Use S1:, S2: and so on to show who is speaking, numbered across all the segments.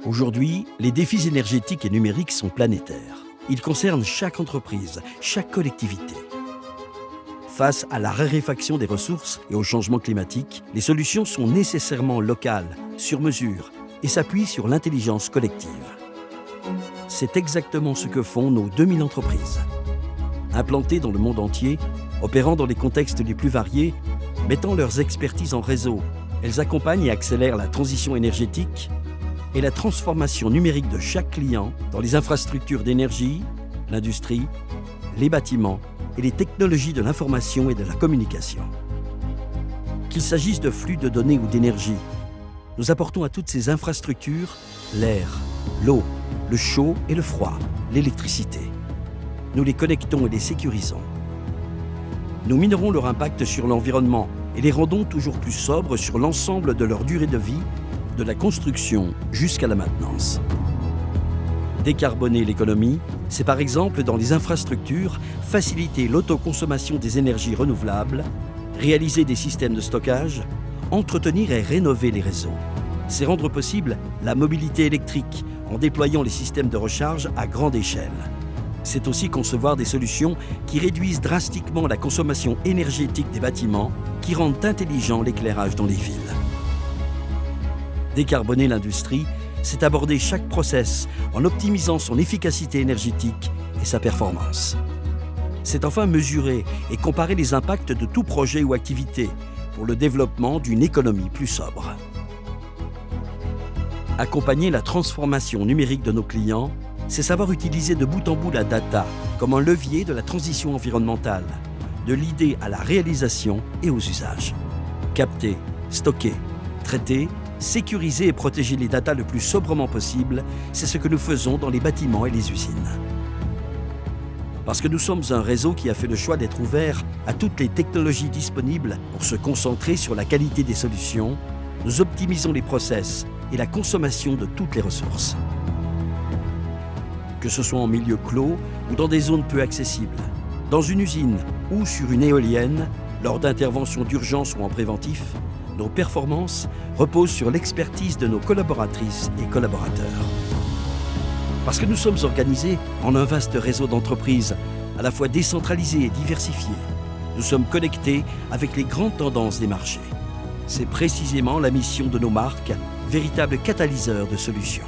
S1: Aujourd'hui, les défis énergétiques et numériques sont planétaires. Ils concernent chaque entreprise, chaque collectivité. Face à la raréfaction des ressources et au changement climatique, les solutions sont nécessairement locales, sur mesure, et s'appuient sur l'intelligence collective. C'est exactement ce que font nos 2000 entreprises. Implantées dans le monde entier, opérant dans les contextes les plus variés, mettant leurs expertises en réseau, elles accompagnent et accélèrent la transition énergétique et la transformation numérique de chaque client dans les infrastructures d'énergie, l'industrie, les bâtiments et les technologies de l'information et de la communication. Qu'il s'agisse de flux de données ou d'énergie, nous apportons à toutes ces infrastructures l'air, l'eau, le chaud et le froid, l'électricité. Nous les connectons et les sécurisons. Nous minorons leur impact sur l'environnement et les rendons toujours plus sobres sur l'ensemble de leur durée de vie, de la construction jusqu'à la maintenance. Décarboner l'économie, c'est par exemple dans les infrastructures faciliter l'autoconsommation des énergies renouvelables, réaliser des systèmes de stockage, entretenir et rénover les réseaux. C'est rendre possible la mobilité électrique en déployant les systèmes de recharge à grande échelle. C'est aussi concevoir des solutions qui réduisent drastiquement la consommation énergétique des bâtiments, qui rendent intelligent l'éclairage dans les villes. Décarboner l'industrie, c'est aborder chaque process en optimisant son efficacité énergétique et sa performance. C'est enfin mesurer et comparer les impacts de tout projet ou activité pour le développement d'une économie plus sobre. Accompagner la transformation numérique de nos clients, c'est savoir utiliser de bout en bout la data comme un levier de la transition environnementale, de l'idée à la réalisation et aux usages. Capter, stocker, traiter, sécuriser et protéger les data le plus sobrement possible, c'est ce que nous faisons dans les bâtiments et les usines. Parce que nous sommes un réseau qui a fait le choix d'être ouvert à toutes les technologies disponibles pour se concentrer sur la qualité des solutions, nous optimisons les process et la consommation de toutes les ressources. Que ce soit en milieu clos ou dans des zones peu accessibles, dans une usine ou sur une éolienne, lors d'interventions d'urgence ou en préventif, nos performances reposent sur l'expertise de nos collaboratrices et collaborateurs. Parce que nous sommes organisés en un vaste réseau d'entreprises, à la fois décentralisé et diversifié, nous sommes connectés avec les grandes tendances des marchés. C'est précisément la mission de nos marques, véritables catalyseurs de solutions.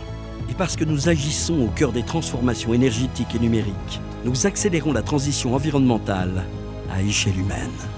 S1: Et parce que nous agissons au cœur des transformations énergétiques et numériques, nous accélérons la transition environnementale à échelle humaine.